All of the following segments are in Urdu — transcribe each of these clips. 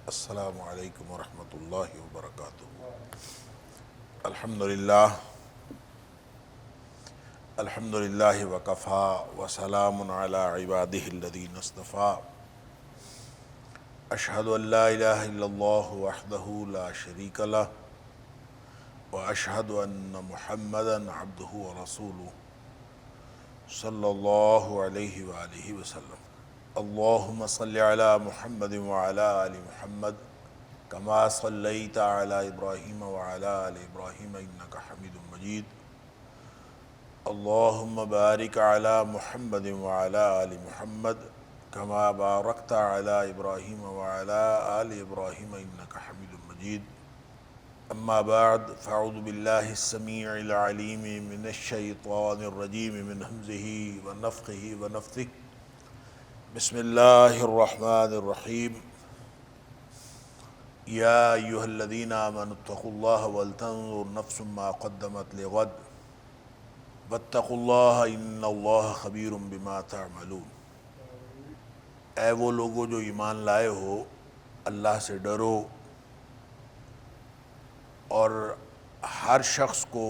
السلام علیکم ورحمۃ اللہ وبرکاتہ۔ الحمدللہ الحمدللہ وکفا وسلام علی عبادہ الذین اصطفیٰ۔ اشہد ان لا الہ الا اللہ وحدہ لا شریک لہ واشہد ان محمدا عبدہ ورسولہ صلی اللہ علیہ وآلہ وسلم۔ اللہم صلی علی محمد وعلی آل محمد کما صلیت علی ابراہیم وعلی آل ابراہیم انک حمید مجید۔ اللہم بارک علی محمد وعلی آل محمد کما بارکت علی ابراہیم وعلی آل ابراہیم انک حمید مجید۔ اما بعد فاعوذ باللہ السمیع العلیم من الشیطان الرجیم من ہمزہ ونفخہ ونفثہ۔ بسم اللہ الرحمن الرحیم۔ یا ایہا الذین آمنوا اتقوا اللہ ولتنظر نفس ما قدمت لغد واتقوا اللہ ان اللہ خبیر بما تعملون۔ اے وہ لوگو جو ایمان لائے ہو، اللہ سے ڈرو اور ہر شخص کو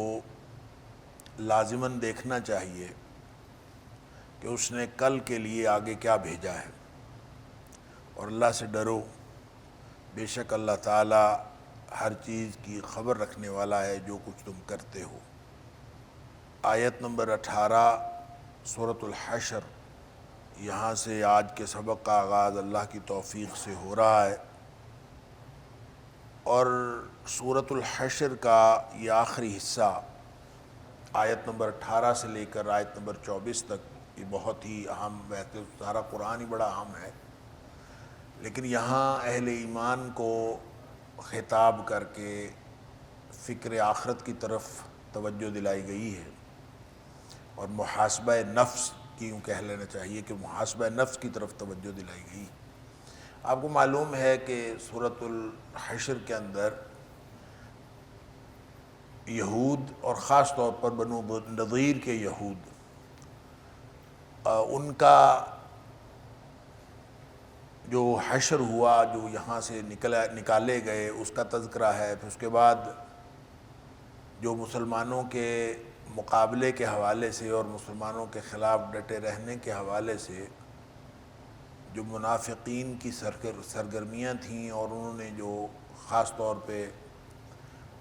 لازماً دیکھنا چاہیے کہ اس نے کل کے لیے آگے کیا بھیجا ہے، اور اللہ سے ڈرو، بے شک اللہ تعالیٰ ہر چیز کی خبر رکھنے والا ہے جو کچھ تم کرتے ہو۔ آیت نمبر 18 سورۃ الحشر، یہاں سے آج کے سبق کا آغاز اللہ کی توفیق سے ہو رہا ہے، اور سورۃ الحشر کا یہ آخری حصہ آیت نمبر 18 سے لے کر آیت نمبر 24 تک یہ بہت ہی اہم، ویسے سارا قرآن ہی بڑا اہم ہے، لیکن یہاں اہل ایمان کو خطاب کر کے فکر آخرت کی طرف توجہ دلائی گئی ہے، اور محاسبہ نفس کی یوں کہہ لینا چاہیے کہ محاسبہ نفس کی طرف توجہ دلائی گئی۔ آپ کو معلوم ہے کہ سورۃ الحشر کے اندر یہود اور خاص طور پر بنو نضیر کے یہود، ان کا جو حشر ہوا، جو یہاں سے نکالے گئے، اس کا تذکرہ ہے۔ پھر اس کے بعد جو مسلمانوں کے مقابلے کے حوالے سے اور مسلمانوں کے خلاف ڈٹے رہنے کے حوالے سے جو منافقین کی سرگرمیاں تھیں، اور انہوں نے جو خاص طور پہ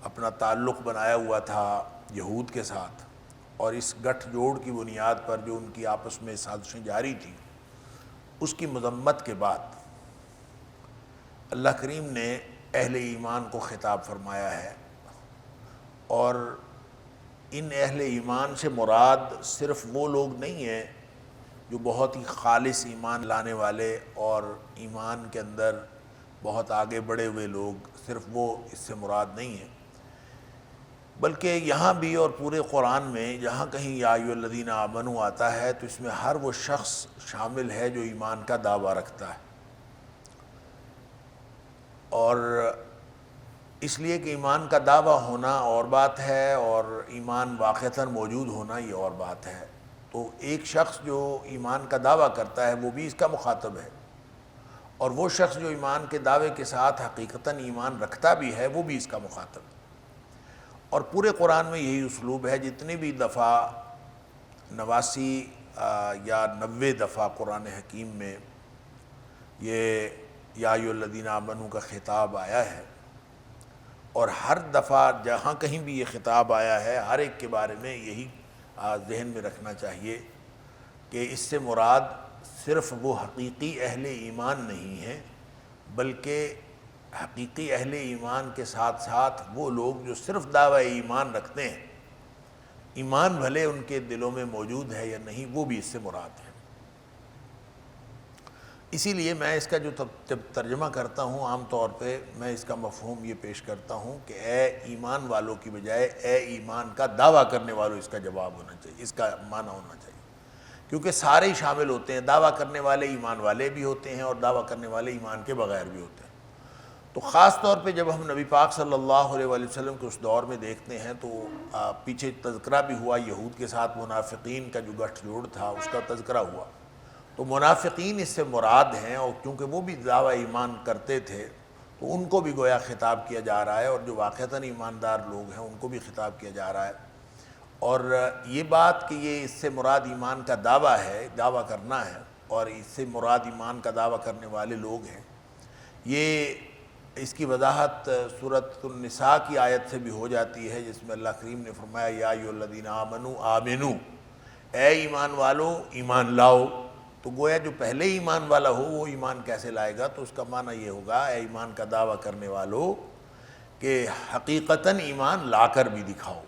اپنا تعلق بنایا ہوا تھا یہود کے ساتھ، اور اس گٹھ جوڑ کی بنیاد پر جو ان کی آپس میں سازشیں جاری تھیں، اس کی مذمت کے بعد اللہ کریم نے اہل ایمان کو خطاب فرمایا ہے، اور ان اہل ایمان سے مراد صرف وہ لوگ نہیں ہیں جو بہت ہی خالص ایمان لانے والے اور ایمان کے اندر بہت آگے بڑھے ہوئے لوگ، صرف وہ اس سے مراد نہیں ہیں، بلکہ یہاں بھی اور پورے قرآن میں جہاں کہیں یا ایھا الذین آمنوا آتا ہے تو اس میں ہر وہ شخص شامل ہے جو ایمان کا دعویٰ رکھتا ہے، اور اس لیے کہ ایمان کا دعویٰ ہونا اور بات ہے، اور ایمان واقعتاً موجود ہونا یہ اور بات ہے۔ تو ایک شخص جو ایمان کا دعویٰ کرتا ہے وہ بھی اس کا مخاطب ہے، اور وہ شخص جو ایمان کے دعوے کے ساتھ حقیقتاً ایمان رکھتا بھی ہے وہ بھی اس کا مخاطب ہے۔ اور پورے قرآن میں یہی اسلوب ہے، جتنی بھی دفعہ 89 یا 90 دفعہ قرآن حکیم میں یہ یا ایھا الذین آمنوا کا خطاب آیا ہے، اور ہر دفعہ جہاں کہیں بھی یہ خطاب آیا ہے، ہر ایک کے بارے میں یہی ذہن میں رکھنا چاہیے کہ اس سے مراد صرف وہ حقیقی اہل ایمان نہیں ہیں، بلکہ حقیقی اہل ایمان کے ساتھ ساتھ وہ لوگ جو صرف دعوی ایمان رکھتے ہیں، ایمان بھلے ان کے دلوں میں موجود ہے یا نہیں، وہ بھی اس سے مراد ہے۔ اسی لیے میں اس کا جو جب ترجمہ کرتا ہوں عام طور پہ میں اس کا مفہوم یہ پیش کرتا ہوں کہ اے ایمان والوں کی بجائے اے ایمان کا دعویٰ کرنے والوں اس کا جواب ہونا چاہیے، اس کا معنی ہونا چاہیے، کیونکہ سارے ہی شامل ہوتے ہیں، دعویٰ کرنے والے ایمان والے بھی ہوتے ہیں اور دعویٰ کرنے والے ایمان کے بغیر بھی ہوتے ہیں۔ تو خاص طور پہ جب ہم نبی پاک صلی اللہ علیہ وآلہ وسلم کے اس دور میں دیکھتے ہیں تو پیچھے تذکرہ بھی ہوا یہود کے ساتھ منافقین کا جو گٹھ جوڑ تھا، اس کا تذکرہ ہوا، تو منافقین اس سے مراد ہیں، اور کیونکہ وہ بھی دعویٰ ایمان کرتے تھے تو ان کو بھی گویا خطاب کیا جا رہا ہے، اور جو واقعتاً ایماندار لوگ ہیں ان کو بھی خطاب کیا جا رہا ہے۔ اور یہ بات کہ یہ اس سے مراد ایمان کا دعویٰ ہے، دعویٰ کرنا ہے، اور اس سے مراد ایمان کا دعویٰ کرنے والے لوگ ہیں، یہ اس کی وضاحت سورۃ النساء کی آیت سے بھی ہو جاتی ہے، جس میں اللہ کریم نے فرمایا یا ایھا الذین آمنوا آمنو، اے ایمان والو ایمان لاؤ۔ تو گویا جو پہلے ایمان والا ہو وہ ایمان کیسے لائے گا؟ تو اس کا معنی یہ ہوگا اے ایمان کا دعویٰ کرنے والو کہ حقیقتاً ایمان لا کر بھی دکھاؤ۔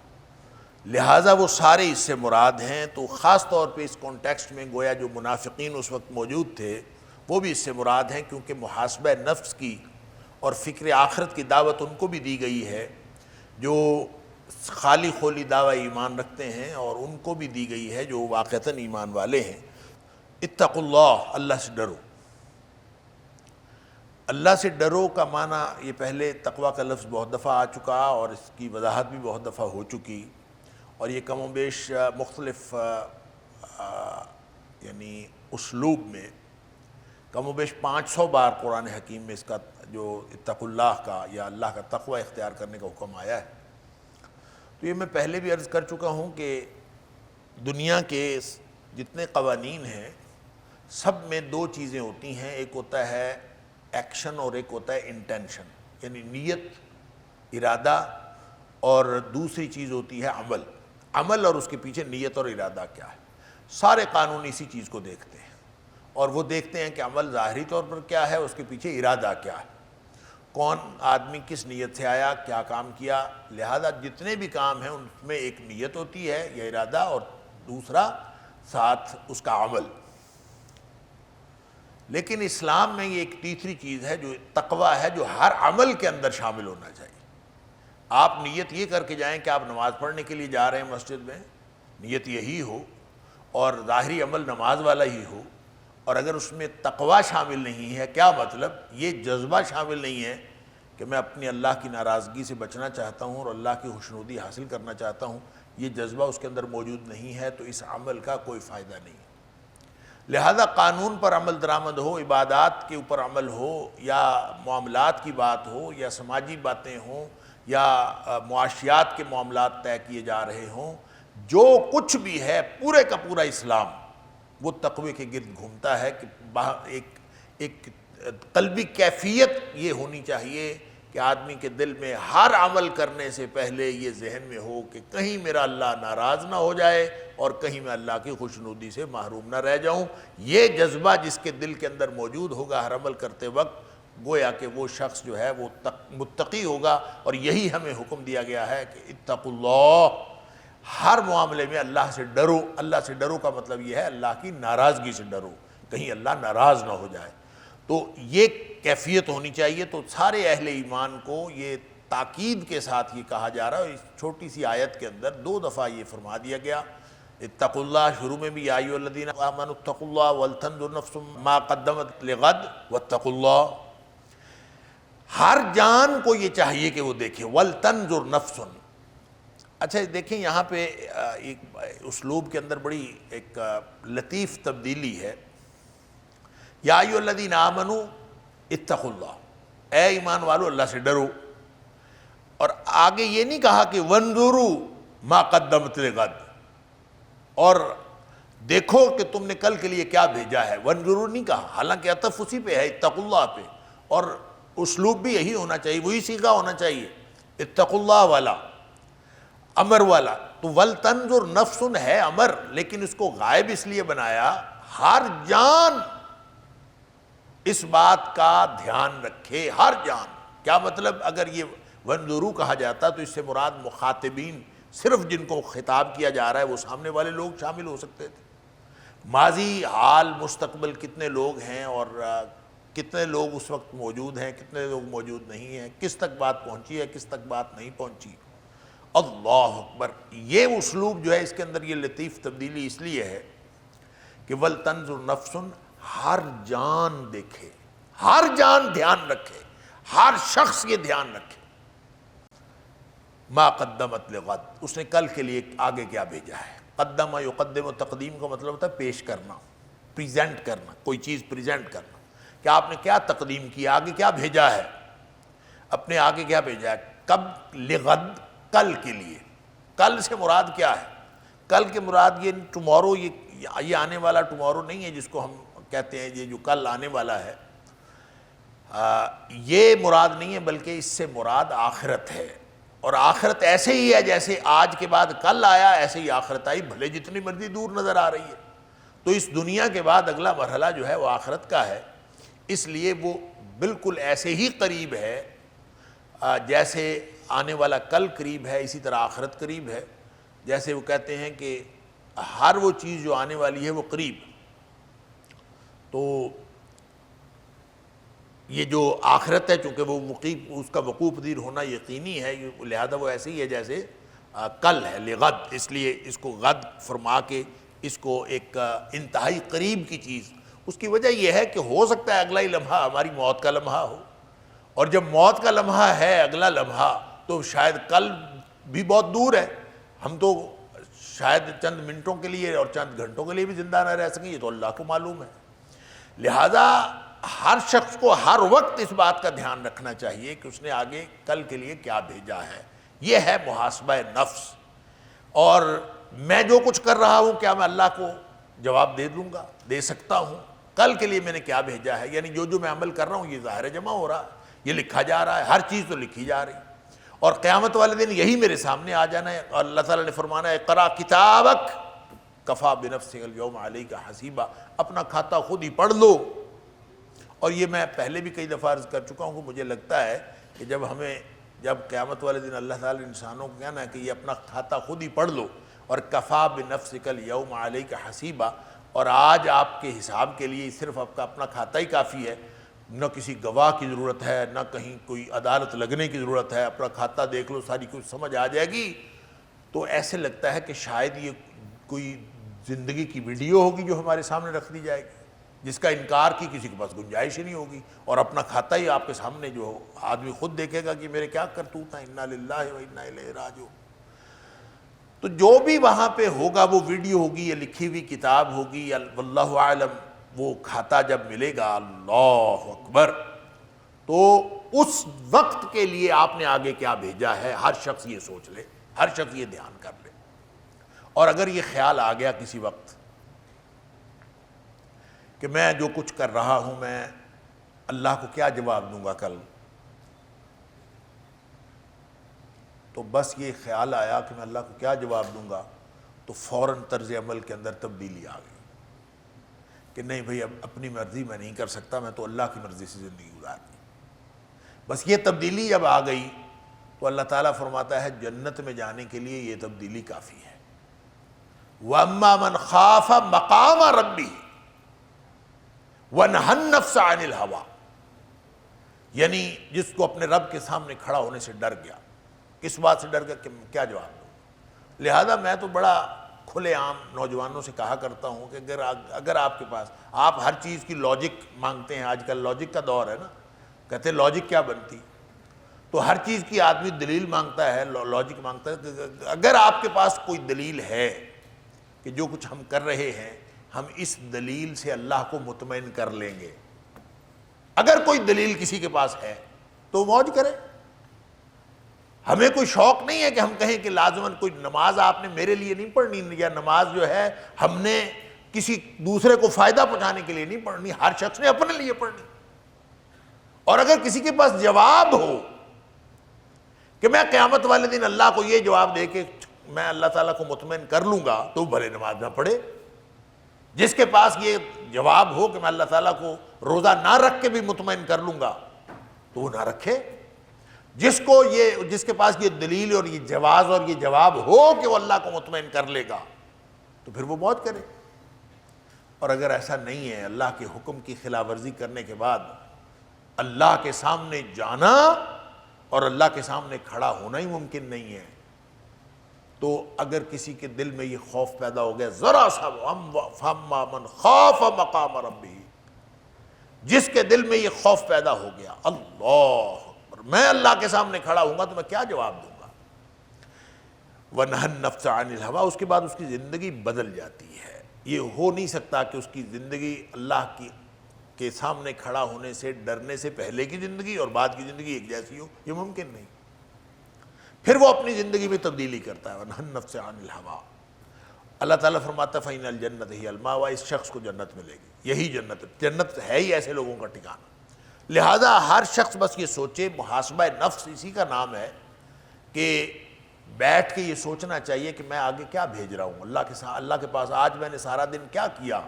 لہٰذا وہ سارے اس سے مراد ہیں۔ تو خاص طور پہ اس کانٹیکسٹ میں گویا جو منافقین اس وقت موجود تھے وہ بھی اس سے مراد ہیں، کیونکہ محاسبہ نفس کی اور فکر آخرت کی دعوت ان کو بھی دی گئی ہے جو خالی خولی دعوی ایمان رکھتے ہیں، اور ان کو بھی دی گئی ہے جو واقعتاً ایمان والے ہیں۔ اتقوا اللہ، اللہ سے ڈرو۔ اللہ سے ڈرو کا معنی یہ پہلے تقویٰ کا لفظ بہت دفعہ آ چکا اور اس کی وضاحت بھی بہت دفعہ ہو چکی، اور یہ کم و بیش مختلف یعنی اسلوب میں کم و بیش 500 بار قرآن حکیم میں اس کا جو اتقوا اللہ کا یا اللہ کا تقوی اختیار کرنے کا حکم آیا ہے۔ تو یہ میں پہلے بھی عرض کر چکا ہوں کہ دنیا کے جتنے قوانین ہیں سب میں دو چیزیں ہوتی ہیں، ایک ہوتا ہے ایکشن اور ایک ہوتا ہے انٹینشن، یعنی نیت، ارادہ، اور دوسری چیز ہوتی ہے عمل۔ عمل اور اس کے پیچھے نیت اور ارادہ کیا ہے، سارے قانون اسی چیز کو دیکھتے ہیں، اور وہ دیکھتے ہیں کہ عمل ظاہری طور پر کیا ہے، اس کے پیچھے ارادہ کیا ہے، کون آدمی کس نیت سے آیا، کیا کام کیا۔ لہذا جتنے بھی کام ہیں ان میں ایک نیت ہوتی ہے یا ارادہ، اور دوسرا ساتھ اس کا عمل۔ لیکن اسلام میں یہ ایک تیسری چیز ہے جو تقویٰ ہے، جو ہر عمل کے اندر شامل ہونا چاہیے۔ آپ نیت یہ کر کے جائیں کہ آپ نماز پڑھنے کے لیے جا رہے ہیں مسجد میں، نیت یہی ہو، اور ظاہری عمل نماز والا ہی ہو، اور اگر اس میں تقویٰ شامل نہیں ہے، کیا مطلب؟ یہ جذبہ شامل نہیں ہے کہ میں اپنی اللہ کی ناراضگی سے بچنا چاہتا ہوں اور اللہ کی خوشنودی حاصل کرنا چاہتا ہوں، یہ جذبہ اس کے اندر موجود نہیں ہے، تو اس عمل کا کوئی فائدہ نہیں ہے۔ لہذا قانون پر عمل درآمد ہو، عبادات کے اوپر عمل ہو، یا معاملات کی بات ہو، یا سماجی باتیں ہوں، یا معاشیات کے معاملات طے کیے جا رہے ہوں، جو کچھ بھی ہے پورے کا پورا اسلام وہ تقوی کے گرد گھومتا ہے کہ ایک قلبی کیفیت یہ ہونی چاہیے کہ آدمی کے دل میں ہر عمل کرنے سے پہلے یہ ذہن میں ہو کہ کہیں میرا اللہ ناراض نہ ہو جائے اور کہیں میں اللہ کی خوشنودی سے محروم نہ رہ جاؤں۔ یہ جذبہ جس کے دل کے اندر موجود ہوگا ہر عمل کرتے وقت، گویا کہ وہ شخص جو ہے وہ متقی ہوگا، اور یہی ہمیں حکم دیا گیا ہے کہ اتقوا اللہ، ہر معاملے میں اللہ سے ڈرو۔ اللہ سے ڈرو کا مطلب یہ ہے اللہ کی ناراضگی سے ڈرو، کہیں اللہ ناراض نہ ہو جائے۔ تو یہ کیفیت ہونی چاہیے۔ تو سارے اہل ایمان کو یہ تاکید کے ساتھ یہ کہا جا رہا ہے، اس چھوٹی سی آیت کے اندر 2 دفعہ یہ فرما دیا گیا۔ اتقوا اللہ شروع میں بھی یا ایھا الذین آمنوا اتقوا اللہ ولتنظر نفس ما قدمت لغد واتقوا اللہ۔ ہر جان کو یہ چاہیے کہ وہ دیکھے، ولتنظر نفس۔ اچھا دیکھیں یہاں پہ ایک اسلوب کے اندر بڑی ایک لطیف تبدیلی ہے۔ یا ایھا الذین آمنوا اتقوا اللہ، اے ایمان والو اللہ سے ڈرو، اور آگے یہ نہیں کہا کہ وانظروا ما قدمت لغد، اور دیکھو کہ تم نے کل کے لیے کیا بھیجا ہے، وانظروا نہیں کہا، حالانکہ عطف اسی پہ ہے اتقوا اللہ پہ، اور اسلوب بھی یہی ہونا چاہیے، وہی صیغہ ہونا چاہیے، اتقوا اللہ والا، امر والا۔ تو ولتنظر نفس ہے امر، لیکن اس کو غائب اس لیے بنایا ہر جان اس بات کا دھیان رکھے، ہر جان۔ کیا مطلب؟ اگر یہ وانظروا کہا جاتا تو اس سے مراد مخاطبین، صرف جن کو خطاب کیا جا رہا ہے وہ سامنے والے لوگ شامل ہو سکتے تھے۔ ماضی، حال، مستقبل کتنے لوگ ہیں، اور کتنے لوگ اس وقت موجود ہیں، کتنے لوگ موجود نہیں ہیں، کس تک بات پہنچی ہے، کس تک بات نہیں پہنچی۔ اللہ اکبر! یہ اسلوب جو ہے اس کے اندر یہ لطیف تبدیلی اس لیے ہے کہ ولتنظر نفس، ہر جان دیکھے، ہر جان دھیان رکھے، ہر شخص یہ دھیان رکھے ما قدمت لغد، اس نے کل کے لیے آگے کیا بھیجا ہے۔ قدم یقدم، تقدیم کا مطلب ہوتا ہے پیش کرنا، پریزنٹ کرنا، کوئی چیز پریزنٹ کرنا، کہ آپ نے کیا تقدیم کیا، آگے کیا بھیجا ہے۔ اپنے آگے کیا بھیجا ہے؟ کب لغد، کل کے لیے۔ کل سے مراد کیا ہے؟ کل کے مراد یہ ٹمورو، یہ آنے والا ٹمورو نہیں ہے جس کو ہم کہتے ہیں یہ جو کل آنے والا ہے، یہ مراد نہیں ہے، بلکہ اس سے مراد آخرت ہے۔ اور آخرت ایسے ہی ہے جیسے آج کے بعد کل آیا، ایسے ہی آخرت آئی، بھلے جتنی مرضی دور نظر آ رہی ہے۔ تو اس دنیا کے بعد اگلا مرحلہ جو ہے وہ آخرت کا ہے، اس لیے وہ بالکل ایسے ہی قریب ہے جیسے آنے والا کل قریب ہے، اسی طرح آخرت قریب ہے۔ جیسے وہ کہتے ہیں کہ ہر وہ چیز جو آنے والی ہے وہ قریب، تو یہ جو آخرت ہے چونکہ وہ اس کا وقوع پذیر ہونا یقینی ہے، لہذا وہ ایسے ہی ہے جیسے کل ہے، لغد، اس لیے اس کو غد فرما کے اس کو ایک انتہائی قریب کی چیز۔ اس کی وجہ یہ ہے کہ ہو سکتا ہے اگلا ہی لمحہ ہماری موت کا لمحہ ہو، اور جب موت کا لمحہ ہے اگلا لمحہ تو شاید کل بھی بہت دور ہے، ہم تو شاید چند منٹوں کے لیے اور چند گھنٹوں کے لیے بھی زندہ نہ رہ سکیں، یہ تو اللہ کو معلوم ہے۔ لہذا ہر شخص کو ہر وقت اس بات کا دھیان رکھنا چاہیے کہ اس نے آگے کل کے لیے کیا بھیجا ہے۔ یہ ہے محاسبہ نفس۔ اور میں جو کچھ کر رہا ہوں کیا میں اللہ کو جواب دے دوں گا؟ دے سکتا ہوں؟ کل کے لیے میں نے کیا بھیجا ہے، یعنی جو میں عمل کر رہا ہوں یہ ظاہر جمع ہو رہا ہے، یہ لکھا جا رہا ہے، ہر چیز تو لکھی جا رہی، اور قیامت والے دن یہی میرے سامنے آ جانا ہے۔ اور اللہ تعالیٰ نے فرمانا ہے اقرأ کتابک کفا بنفسک اليوم علیک حسیبا، اپنا کھاتا خود ہی پڑھ لو۔ اور یہ میں پہلے بھی کئی دفعہ عرض کر چکا ہوں کہ مجھے لگتا ہے کہ جب قیامت والے دن اللہ تعالیٰ نے انسانوں کو کہنا ہے کہ یہ اپنا کھاتا خود ہی پڑھ لو، اور کفا بنفسک اليوم علیک حسیبا، اور آج آپ کے حساب کے لیے صرف آپ کا اپنا کھاتا ہی کافی ہے، نہ کسی گواہ کی ضرورت ہے، نہ کہیں کوئی عدالت لگنے کی ضرورت ہے، اپنا کھاتا دیکھ لو ساری کچھ سمجھ آ جائے گی۔ تو ایسے لگتا ہے کہ شاید یہ کوئی زندگی کی ویڈیو ہوگی جو ہمارے سامنے رکھ دی جائے گی، جس کا انکار کی کسی کے پاس گنجائش ہی نہیں ہوگی، اور اپنا کھاتا ہی آپ کے سامنے جو آدمی خود دیکھے گا کہ میرے کیا کرتوت ہیں، انا للہ و انا الیہ راجعون۔ تو جو بھی وہاں پہ ہوگا وہ ویڈیو ہوگی یا لکھی ہوئی کتاب ہوگی، واللہ اعلم، وہ کھاتا جب ملے گا، اللہ اکبر، تو اس وقت کے لیے آپ نے آگے کیا بھیجا ہے، ہر شخص یہ سوچ لے، ہر شخص یہ دھیان کر لے۔ اور اگر یہ خیال آ گیا کسی وقت کہ میں جو کچھ کر رہا ہوں میں اللہ کو کیا جواب دوں گا کل، تو بس یہ خیال آیا کہ میں اللہ کو کیا جواب دوں گا، تو فوراً طرز عمل کے اندر تبدیلی آ گئی کہ نہیں بھئی اب اپنی مرضی میں نہیں کر سکتا، میں تو اللہ کی مرضی سے زندگی گزارنی۔ بس یہ تبدیلی جب آ گئی تو اللہ تعالیٰ فرماتا ہے جنت میں جانے کے لیے یہ تبدیلی کافی ہے۔ وَأَمَّا مَنْ خَافَ مَقَامَ رَبِّهِ وَنَهَى النَّفْسَ عَنِ الْهَوَىٰ، یعنی جس کو اپنے رب کے سامنے کھڑا ہونے سے ڈر گیا۔ کس بات سے ڈر گیا کہ کیا جواب دوں؟ لہذا میں تو بڑا کھلے عام نوجوانوں سے کہا کرتا ہوں کہ اگر آپ کے پاس، آپ ہر چیز کی لاجک مانگتے ہیں، آج کل لاجک کا دور ہے نا، کہتے ہیں لاجک کیا بنتی، تو ہر چیز کی آدمی دلیل مانگتا ہے، لاجک مانگتا ہے۔ کہ اگر آپ کے پاس کوئی دلیل ہے کہ جو کچھ ہم کر رہے ہیں ہم اس دلیل سے اللہ کو مطمئن کر لیں گے، اگر کوئی دلیل کسی کے پاس ہے تو موج کرے۔ ہمیں کوئی شوق نہیں ہے کہ ہم کہیں کہ لازماً کوئی نماز آپ نے میرے لیے نہیں پڑھنی، یا نماز جو ہے ہم نے کسی دوسرے کو فائدہ پہنچانے کے لیے نہیں پڑھنی، ہر شخص نے اپنے لیے پڑھنی۔ اور اگر کسی کے پاس جواب ہو کہ میں قیامت والے دن اللہ کو یہ جواب دے کے میں اللہ تعالیٰ کو مطمئن کر لوں گا، تو بھلے نماز نہ پڑھے۔ جس کے پاس یہ جواب ہو کہ میں اللہ تعالیٰ کو روزہ نہ رکھ کے بھی مطمئن کر لوں گا، تو وہ نہ رکھے۔ جس کے پاس یہ دلیل اور یہ جواز اور یہ جواب ہو کہ وہ اللہ کو مطمئن کر لے گا، تو پھر وہ موت کرے۔ اور اگر ایسا نہیں ہے، اللہ کے حکم کی خلاف ورزی کرنے کے بعد اللہ کے سامنے جانا اور اللہ کے سامنے کھڑا ہونا ہی ممکن نہیں ہے، تو اگر کسی کے دل میں یہ خوف پیدا ہو گیا، ذرا سا فَأَمَّا مَنْ خَافَ مَقَامَ رَبِّهِ، جس کے دل میں یہ خوف پیدا ہو گیا، اللہ اکبر، میں اللہ کے سامنے کھڑا ہوں گا تو میں کیا جواب دوں گا، وَنَهَى النَّفْسَ عَنِ الْهَوَىٰ، اس کے بعد اس کی زندگی بدل جاتی ہے۔ یہ ہو نہیں سکتا کہ اس کی زندگی اللہ کی کے سامنے کھڑا ہونے سے ڈرنے سے پہلے کی زندگی اور بعد کی زندگی ایک جیسی ہو، یہ ممکن نہیں۔ پھر وہ اپنی زندگی میں تبدیلی کرتا ہے، وَنَهَى النَّفْسَ عَنِ الْهَوَىٰ۔ اللہ تعالیٰ فرماتا ہے فَإِنَّ الْجَنَّةَ هِيَ الْمَأْوَىٰ، اس شخص کو جنت ملے گی، یہی جنت ہے، جنت ہے ہی ایسے لوگوں کا ٹھکانہ۔ لہٰذا ہر شخص بس یہ سوچے، محاسبہ نفس اسی کا نام ہے کہ بیٹھ کے یہ سوچنا چاہیے کہ میں آگے کیا بھیج رہا ہوں اللہ کے پاس، آج میں نے سارا دن کیا کیا،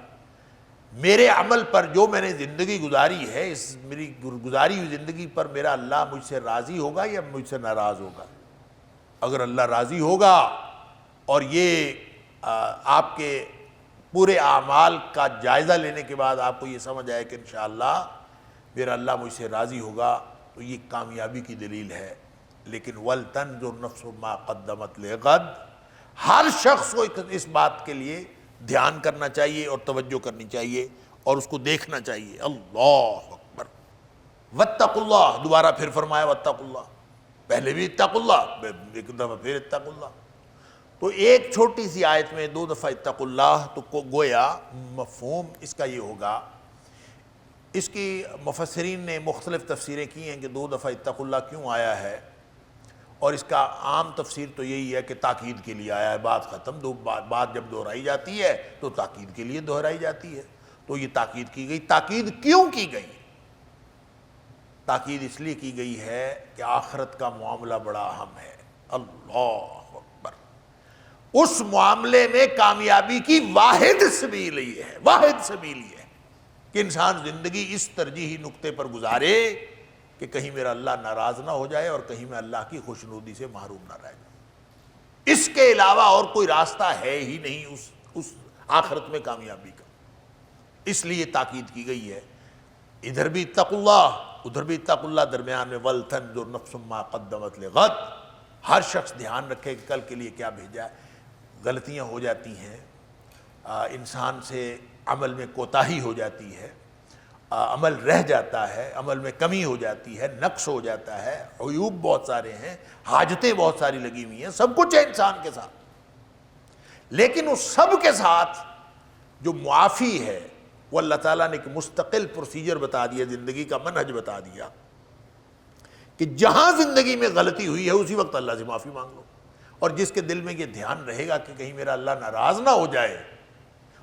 میرے عمل پر جو میں نے زندگی گزاری ہے، اس میری گزاری ہوئی زندگی پر میرا اللہ مجھ سے راضی ہوگا یا مجھ سے ناراض ہوگا۔ اگر اللہ راضی ہوگا اور یہ آپ کے پورے اعمال کا جائزہ لینے کے بعد آپ کو یہ سمجھ آئے کہ انشاءاللہ میرا اللہ مجھ سے راضی ہوگا، تو یہ کامیابی کی دلیل ہے۔ لیکن وَلْتَنْظُرْ نَفْسٌ مَا قَدَّمَتْ لِغَدٍ، ہر شخص کو اس بات کے لیے دھیان کرنا چاہیے اور توجہ کرنی چاہیے اور اس کو دیکھنا چاہیے۔ اللہ اکبر، وَاتَّقُوا اللَّهَ، دوبارہ پھر فرمایا وَاتَّقُوا اللَّهَ، پہلے بھی اتقوا اللہ، ایک دفعہ پھر اتقوا اللہ۔ تو ایک چھوٹی سی آیت میں 2 دفعہ اتقوا اللہ، تو گویا مفہوم اس کا یہ ہوگا، اس کی مفسرین نے مختلف تفسیریں کی ہیں کہ 2 دفعہ اتقوا اللہ کیوں آیا ہے، اور اس کا عام تفسیر تو یہی ہے کہ تاکید کے لیے آیا ہے، بات ختم، بات جب دہرائی جاتی ہے تو تاکید کے لیے دہرائی جاتی ہے، تو یہ تاکید کی گئی۔ تاکید کیوں کی گئی؟ تاکید اس لیے کی گئی ہے کہ آخرت کا معاملہ بڑا اہم ہے۔ اللہ اکبر، اس معاملے میں کامیابی کی واحد سبیل یہ ہے، واحد سبیل یہ ہے کہ انسان زندگی اس ترجیحی نقطے پر گزارے کہ کہیں میرا اللہ ناراض نہ ہو جائے اور کہیں میں اللہ کی خوشنودی سے محروم نہ رہ جاؤں۔ اس کے علاوہ اور کوئی راستہ ہے ہی نہیں اس آخرت میں کامیابی کا، اس لیے تاکید کی گئی ہے۔ ادھر بھی اتقوا اللہ، ادھر بھی اتقوا اللہ، درمیان میں وَلْتَنْظُرْ نَفْسٌ مَا قَدَّمَتْ لِغَدٍ، ہر شخص دھیان رکھے کہ کل کے لیے کیا بھیجا ہے۔ غلطیاں ہو جاتی ہیں، انسان سے عمل میں کوتاہی ہو جاتی ہے، عمل رہ جاتا ہے، عمل میں کمی ہو جاتی ہے، نقص ہو جاتا ہے، عیوب بہت سارے ہیں، حاجتیں بہت ساری لگی ہوئی ہیں، سب کچھ ہے انسان کے ساتھ، لیکن اس سب کے ساتھ جو معافی ہے وہ اللہ تعالیٰ نے ایک مستقل پروسیجر بتا دیا، زندگی کا منہج بتا دیا کہ جہاں زندگی میں غلطی ہوئی ہے اسی وقت اللہ سے معافی مانگ لو، اور جس کے دل میں یہ دھیان رہے گا کہ کہیں میرا اللہ ناراض نہ ہو جائے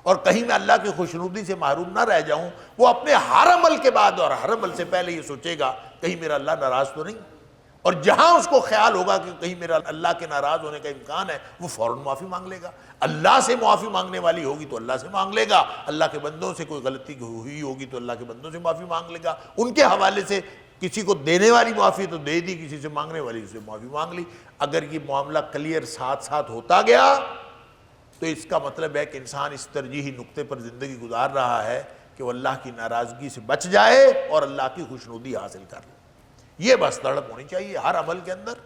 اور کہیں میں اللہ کی خوشنودی سے محروم نہ رہ جاؤں، وہ اپنے ہر عمل کے بعد اور ہر عمل سے پہلے یہ سوچے گا کہیں میرا اللہ ناراض تو نہیں، اور جہاں اس کو خیال ہوگا کہ کہیں میرا اللہ کے ناراض ہونے کا امکان ہے وہ فوراً معافی مانگ لے گا۔ اللہ سے معافی مانگنے والی ہوگی تو اللہ سے مانگ لے گا، اللہ کے بندوں سے کوئی غلطی ہوئی ہوگی تو اللہ کے بندوں سے معافی مانگ لے گا، ان کے حوالے سے کسی کو دینے والی معافی تو دے دی، کسی سے مانگنے والی سے معافی مانگ لی۔ اگر یہ معاملہ کلیئر ساتھ ساتھ ہوتا گیا تو اس کا مطلب ہے کہ انسان اس ترجیحی نقطے پر زندگی گزار رہا ہے کہ وہ اللہ کی ناراضگی سے بچ جائے اور اللہ کی خوشنودی حاصل کر لے۔ یہ بس تڑپ ہونی چاہیے ہر عمل کے اندر،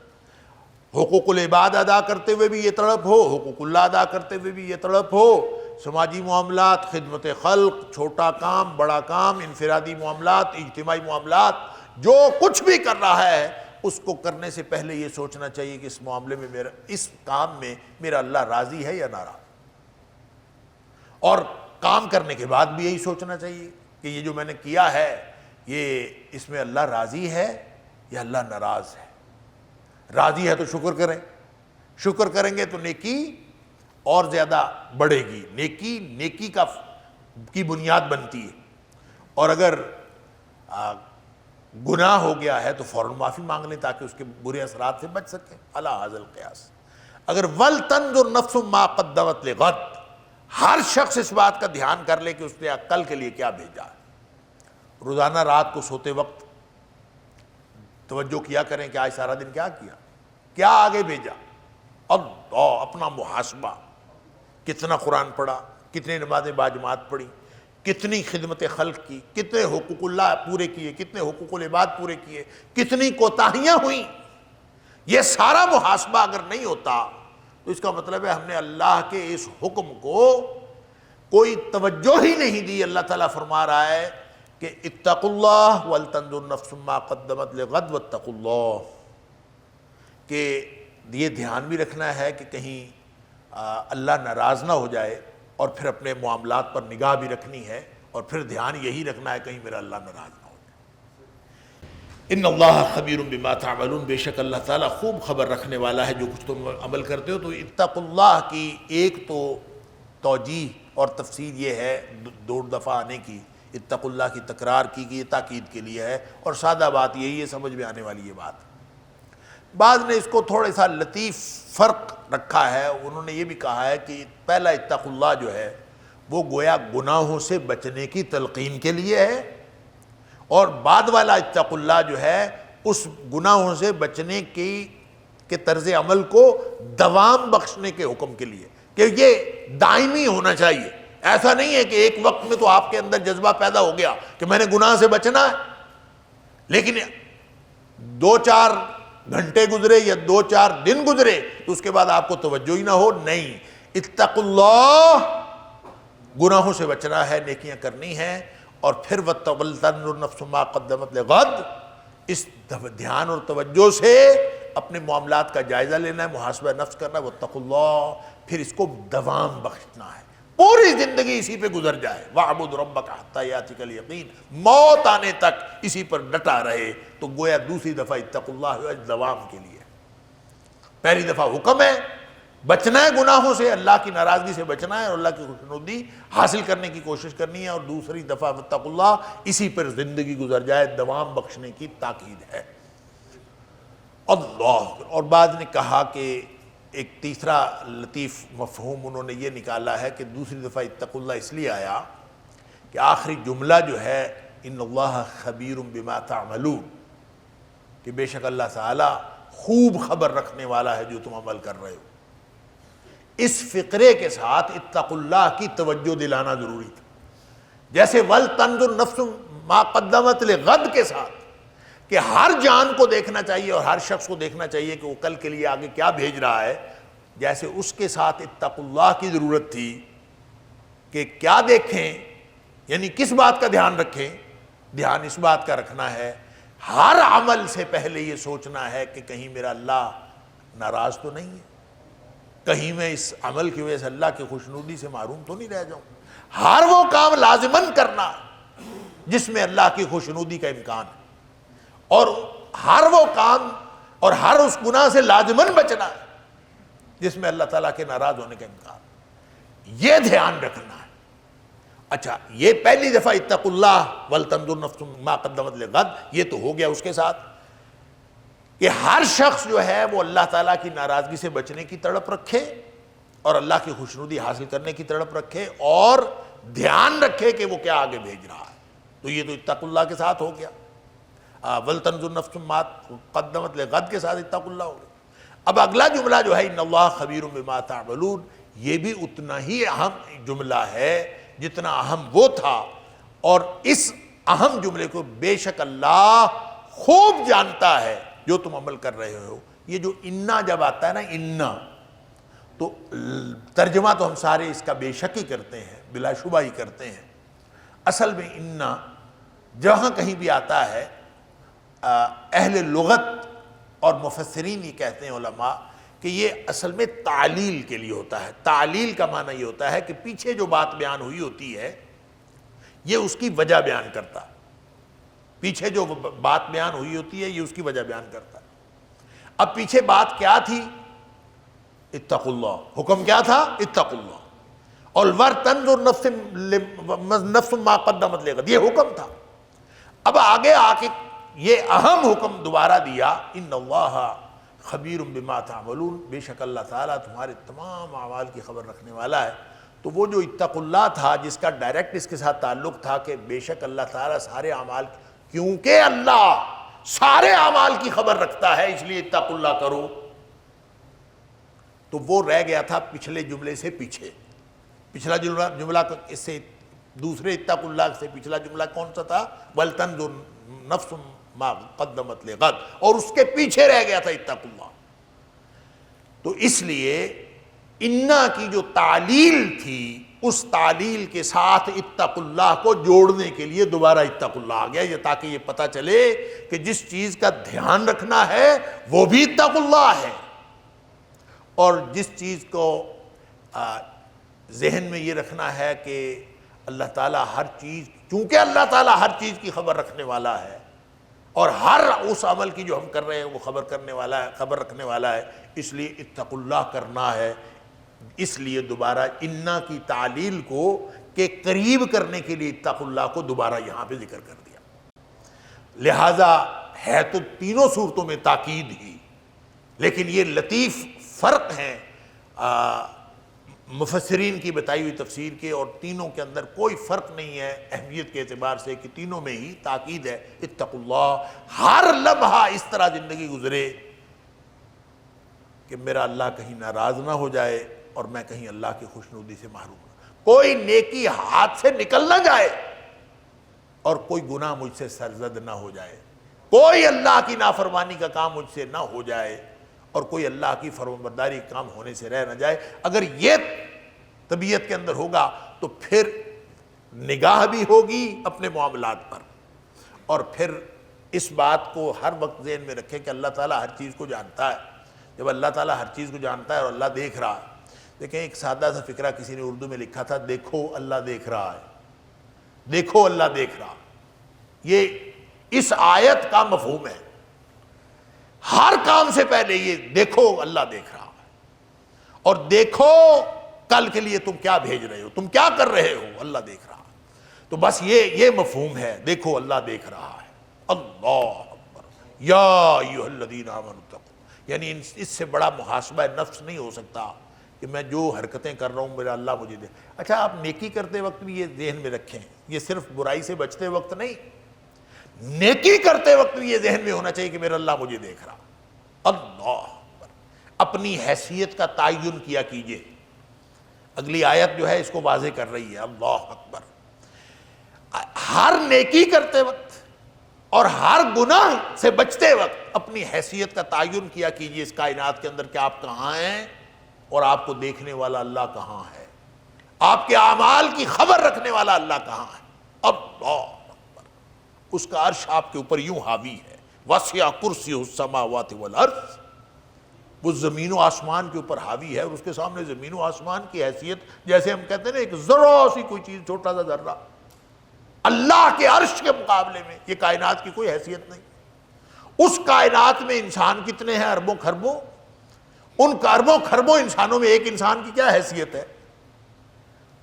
حقوق العباد ادا کرتے ہوئے بھی یہ تڑپ ہو، حقوق اللہ ادا کرتے ہوئے بھی یہ تڑپ ہو، سماجی معاملات، خدمت خلق، چھوٹا کام بڑا کام، انفرادی معاملات، اجتماعی معاملات، جو کچھ بھی کر رہا ہے اس کو کرنے سے پہلے یہ سوچنا چاہیے کہ اس معاملے میں اس کام میں میرا اللہ راضی ہے یا ناراض، اور کام کرنے کے بعد بھی یہی سوچنا چاہیے کہ یہ جو میں نے کیا ہے یہ اس میں اللہ راضی ہے یا اللہ ناراض ہے۔ راضی ہے تو شکر کریں، شکر کریں گے تو نیکی اور زیادہ بڑھے گی، نیکی کی بنیاد بنتی ہے، اور اگر گناہ ہو گیا ہے تو فوراً معافی مانگ لیں تاکہ اس کے برے اثرات سے بچ سکیں۔ علی ھذا القیاس اگر وَلْتَنْظُرْ نَفْسٌ مَا قَدَّمَتْ لِغَدٍ، ہر شخص اس بات کا دھیان کر لے کہ اس نے کل کے لیے کیا بھیجا ہے۔ روزانہ رات کو سوتے وقت توجہ کیا کریں کہ آج سارا دن کیا آگے بھیجا، اللہ اپنا محاسبہ، کتنا قرآن پڑھا، کتنے نمازیں باجماعت پڑھی، کتنی خدمت خلق کی، کتنے حقوق اللہ پورے کیے، کتنے حقوق العباد پورے کیے، کتنی کوتاہیاں ہوئیں۔ یہ سارا محاسبہ اگر نہیں ہوتا تو اس کا مطلب ہے ہم نے اللہ کے اس حکم کو کوئی توجہ ہی نہیں دی۔ اللہ تعالیٰ فرما رہا ہے کہ اتقوا اللہ ولتنظر نفس ما قدمت لغد واتقوا اللہ، کہ یہ دھیان بھی رکھنا ہے کہ کہیں اللہ ناراض نہ ہو جائے، اور پھر اپنے معاملات پر نگاہ بھی رکھنی ہے، اور پھر دھیان یہی رکھنا ہے کہیں میرا اللہ ناراض نہ ہو جائے۔ ان اللہ خبیر بما تعملون، بے شک اللہ تعالیٰ خوب خبر رکھنے والا ہے جو کچھ تم عمل کرتے ہو۔ تو اتقوا اللہ کی ایک تو توجیہ اور تفسیر یہ ہے دو دفعہ آنے کی، اتقوا اللہ کی تکرار کی کہ یہ تاکید کے لیے ہے، اور سادہ بات یہی ہے، سمجھ میں آنے والی یہ بات۔ بعض نے اس کو تھوڑا سا لطیف فرق رکھا ہے، انہوں نے یہ بھی کہا ہے کہ پہلا اتقوا اللہ جو ہے وہ گویا گناہوں سے بچنے کی تلقین کے لیے ہے، اور بعد والا اتقوا اللہ جو ہے اس گناہوں سے بچنے کے طرز عمل کو دوام بخشنے کے حکم کے لیے، کہ یہ دائمی ہونا چاہیے۔ ایسا نہیں ہے کہ ایک وقت میں تو آپ کے اندر جذبہ پیدا ہو گیا کہ میں نے گناہ سے بچنا ہے، لیکن 2-4 گھنٹے گزرے یا 2-4 دن گزرے تو اس کے بعد آپ کو توجہ ہی نہ ہو۔ نہیں، اتقوا اللہ گناہوں سے بچنا ہے، نیکیاں کرنی ہیں، اور پھر وَلْتَنظُرْ نَفْسٌ مَا قَدَّمَتْ لِغَدٍ، اس دھیان اور توجہ سے اپنے معاملات کا جائزہ لینا ہے، محاسبہ نفس کرنا ہے، وَاتَّقُوا اللَّهَ، پھر اس کو دوام بخشنا ہے، پوری زندگی اسی پہ گزر جائے۔ وَاعْبُدْ رَبَّكَ حَتَّى يَأْتِيَكَ الْيَقِينُ، موت آنے تک اسی پر ڈٹا رہے، تو گویا دوسری دفعہ اتقوا اللہ دوام کے لیے۔ پہلی دفعہ حکم ہے بچنا ہے گناہوں سے، اللہ کی ناراضگی سے بچنا ہے اور اللہ کی خوشنودی حاصل کرنے کی کوشش کرنی ہے، اور دوسری دفعہ واتقوا اللہ اسی پر زندگی گزر جائے، دوام بخشنے کی تاکید ہے۔ اللہ، اور بعض نے کہا کہ ایک تیسرا لطیف مفہوم انہوں نے یہ نکالا ہے کہ دوسری دفعہ اتقوا اللہ اس لیے آیا کہ آخری جملہ جو ہے ان اللہ خبیر بما تعملون، کہ بے شک اللہ تعالی خوب خبر رکھنے والا ہے جو تم عمل کر رہے ہو۔ اس فقرے کے ساتھ اتقوا اللہ کی توجہ دلانا ضروری تھا، جیسے وَلْتَنظُرْ نَفْسٌ مَا قَدَّمَتْ لِغَدٍ کے ساتھ، کہ ہر جان کو دیکھنا چاہیے اور ہر شخص کو دیکھنا چاہیے کہ وہ کل کے لیے آگے کیا بھیج رہا ہے، جیسے اس کے ساتھ اتقوا اللہ کی ضرورت تھی کہ کیا دیکھیں، یعنی کس بات کا دھیان رکھیں۔ دھیان اس بات کا رکھنا ہے ہر عمل سے پہلے یہ سوچنا ہے کہ کہیں میرا اللہ ناراض تو نہیں ہے، کہیں میں اس عمل کی وجہ سے اللہ کی خوشنودی سے محروم تو نہیں رہ جاؤں۔ ہر وہ کام لازماً کرنا جس میں اللہ کی خوشنودی کا امکان ہے، اور ہر وہ کام اور ہر اس گناہ سے لازماً بچنا ہے جس میں اللہ تعالیٰ کے ناراض ہونے کا امکان ہے، یہ دھیان رکھنا ہے۔ اچھا، یہ پہلی دفعہ اتقوا اللہ وَلْتَنظُرْ نَفْسٌ مَا قَدَّمَتْ لِغَدٍ، یہ تو ہو گیا اس کے ساتھ کہ ہر شخص جو ہے وہ اللہ تعالیٰ کی ناراضگی سے بچنے کی تڑپ رکھے اور اللہ کی خوشنودی حاصل کرنے کی تڑپ رکھے، اور دھیان رکھے کہ وہ کیا آگے بھیج رہا ہے۔ تو یہ تو اتقوا اللہ کے ساتھ ہو گیا، وَلْتَنظُرْ نَفْسٌ مَا قَدَّمَتْ لِغَدٍ کے ساتھ اتقوا اللہ ہو گیا۔ اب اگلا جملہ جو ہے ان اللہ خبیر بما تعملون، یہ بھی اتنا ہی اہم جملہ ہے جتنا اہم وہ تھا، اور اس اہم جملے کو بے شک اللہ خوب جانتا ہے جو تم عمل کر رہے ہو۔ یہ جو انا جب آتا ہے نا، انا، تو ترجمہ تو ہم سارے اس کا بے شک ہی کرتے ہیں، بلا شبہ ہی کرتے ہیں۔ اصل میں انا جہاں کہیں بھی آتا ہے، اہل لغت اور مفسرین یہ کہتے ہیں علماء کہ یہ اصل میں تعلیل کے لیے ہوتا ہے۔ تعلیل کا معنی یہ ہوتا ہے کہ پیچھے جو بات بیان ہوئی ہوتی ہے یہ اس کی وجہ بیان کرتا ہے، پیچھے جو بات بیان ہوئی ہوتی ہے یہ اس کی وجہ بیان کرتا ہے۔ اب پیچھے بات کیا تھی؟ اتقوا اللہ، حکم کیا تھا؟ اتقوا اللہ، اور وَلْتَنظُرْ نَفْسٌ مَا قَدَّمَتْ لِغَدٍ، یہ حکم تھا۔ اب آگے آ کے یہ اہم حکم دوبارہ دیا، ان اللہ خبیر بما تعملون، بے شک اللہ تعالیٰ تمہارے تمام اعمال کی خبر رکھنے والا ہے۔ تو وہ جو اتقوا اللہ تھا جس کا ڈائریکٹ اس کے ساتھ تعلق تھا کہ بے شک اللہ تعالیٰ سارے اعمال، کیونکہ اللہ سارے اعمال کی خبر رکھتا ہے اس لیے اتقوا اللہ کرو، تو وہ رہ گیا تھا پچھلے جملے سے پیچھے۔ پچھلا جملہ اس سے دوسرے اتقوا اللہ سے پچھلا جملہ کون سا تھا؟ وَلْتَنظُرْ نَفْسٌ مَا قَدَّمَتْ لِغَدٍ، اور اس کے پیچھے رہ گیا تھا اتقوا اللہ۔ تو اس لیے انا کی جو تعلیل تھی اس تعلیل کے ساتھ اتقوا اللہ کو جوڑنے کے لیے دوبارہ اتقوا اللہ آ گیا، یہ تاکہ یہ پتہ چلے کہ جس چیز کا دھیان رکھنا ہے وہ بھی اتقوا اللہ ہے، اور جس چیز کو ذہن میں یہ رکھنا ہے کہ اللہ تعالیٰ ہر چیز، چونکہ اللہ تعالیٰ ہر چیز کی خبر رکھنے والا ہے اور ہر اس عمل کی جو ہم کر رہے ہیں وہ خبر رکھنے والا ہے، اس لیے اتقوا اللہ کرنا ہے۔ اس لیے دوبارہ انا کی تعلیل کو کہ قریب کرنے کے لیے اتقوا اللہ کو دوبارہ یہاں پہ ذکر کر دیا، لہٰذا ہے تو تینوں صورتوں میں تاکید ہی، لیکن یہ لطیف فرق ہیں مفسرین کی بتائی ہوئی تفسیر کے، اور تینوں کے اندر کوئی فرق نہیں ہے اہمیت کے اعتبار سے کہ تینوں میں ہی تاکید ہے اتقوا اللہ۔ ہر لمحہ اس طرح زندگی گزرے کہ میرا اللہ کہیں ناراض نہ ہو جائے اور میں کہیں اللہ کی خوشنودی سے محروم نہ، کوئی نیکی ہاتھ سے نکل نہ جائے اور کوئی گناہ مجھ سے سرزد نہ ہو جائے، کوئی اللہ کی نافرمانی کا کام مجھ سے نہ ہو جائے اور کوئی اللہ کی فرمانبرداری کام ہونے سے رہ نہ جائے۔ اگر یہ طبیعت کے اندر ہوگا تو پھر نگاہ بھی ہوگی اپنے معاملات پر، اور پھر اس بات کو ہر وقت ذہن میں رکھیں کہ اللہ تعالیٰ ہر چیز کو جانتا ہے۔ جب اللہ تعالیٰ ہر چیز کو جانتا ہے اور اللہ دیکھ رہا ہے، دیکھیں ایک سادہ سا فقرہ کسی نے اردو میں لکھا تھا، دیکھو اللہ دیکھ رہا ہے، دیکھو اللہ دیکھ رہا، یہ اس آیت کا مفہوم ہے۔ ہر کام سے پہلے یہ دیکھو اللہ دیکھ رہا ہے، اور دیکھو کل کے لیے تم کیا بھیج رہے ہو، تم کیا کر رہے ہو، اللہ دیکھ رہا ہے۔ تو بس یہ مفہوم ہے، دیکھو اللہ دیکھ رہا ہے۔ اللہ اکبر، یا ایھا الذین آمنوا اتقوا، یعنی اس سے بڑا محاسبہ نفس نہیں ہو سکتا کہ میں جو حرکتیں کر رہا ہوں میرا اللہ مجھے دیکھ۔ اچھا، آپ نیکی کرتے وقت بھی یہ ذہن میں رکھیں، یہ صرف برائی سے بچتے وقت نہیں، نیکی کرتے وقت بھی یہ ذہن میں ہونا چاہیے کہ میرا اللہ مجھے دیکھ رہا۔ اللہ اکبر، اپنی حیثیت کا تعین کیا کیجئے۔ اگلی آیت جو ہے اس کو واضح کر رہی ہے، اللہ اکبر۔ ہر نیکی کرتے وقت اور ہر گناہ سے بچتے وقت اپنی حیثیت کا تعین کیا کیجئے اس کائنات کے اندر کہ آپ کہاں ہیں اور آپ کو دیکھنے والا اللہ کہاں ہے، آپ کے اعمال کی خبر رکھنے والا اللہ کہاں ہے۔ اللہ اکبر، اس کا عرش آپ کے اوپر یوں حاوی ہے، وسع کرسیہ السماوات والارض، وہ زمین و آسمان کے اوپر حاوی ہے، اور اس کے سامنے زمین و آسمان کی حیثیت جیسے ہم کہتے ہیں نا ایک ذرہ سی کوئی چیز، چھوٹا سا ذرہ، اللہ کے عرش کے مقابلے میں یہ کائنات کی کوئی حیثیت نہیں۔ اس کائنات میں انسان کتنے ہیں، اربوں خربوں، ان اربوں خربوں انسانوں میں ایک انسان کی کیا حیثیت ہے؟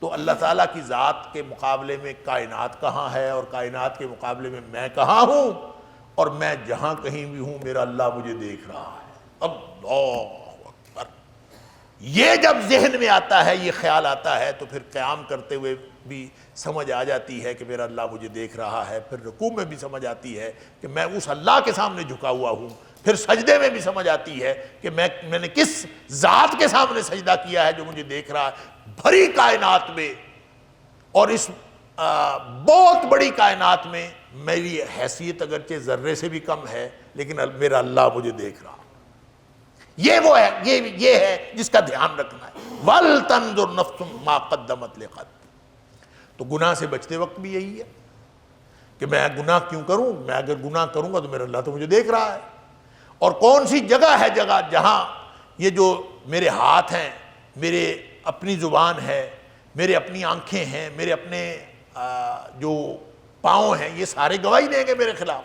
تو اللہ تعالیٰ کی ذات کے مقابلے میں کائنات کہاں ہے، اور کائنات کے مقابلے میں میں کہاں ہوں، اور میں جہاں کہیں بھی ہوں میرا اللہ مجھے دیکھ رہا ہے۔ اللہ اکبر، یہ جب ذہن میں آتا ہے، یہ خیال آتا ہے، تو پھر قیام کرتے ہوئے بھی سمجھ آ جاتی ہے کہ میرا اللہ مجھے دیکھ رہا ہے، پھر رکوع میں بھی سمجھ آتی ہے کہ میں اس اللہ کے سامنے جھکا ہوا ہوں، پھر سجدے میں بھی سمجھ آتی ہے کہ میں نے کس ذات کے سامنے سجدہ کیا ہے جو مجھے دیکھ رہا ہے۔ بھری کائنات میں اور اس بہت بڑی کائنات میں میری حیثیت اگرچہ ذرے سے بھی کم ہے، لیکن میرا اللہ مجھے دیکھ رہا۔ یہ وہ ہے، یہ ہے جس کا دھیان رکھنا ہے۔ وَلْتَنْظُرْ نَفْسٌ مَا قَدَّمَتْ لِغَدٍ۔ تو گناہ سے بچتے وقت بھی یہی ہے کہ میں گناہ کیوں کروں، میں اگر گناہ کروں گا تو میرا اللہ تو مجھے دیکھ رہا ہے۔ اور کون سی جگہ ہے، جگہ جہاں یہ جو میرے ہاتھ ہیں، میرے اپنی زبان ہے، میرے اپنی آنکھیں ہیں، میرے اپنے جو پاؤں ہیں، یہ سارے گواہی دیں گے میرے خلاف۔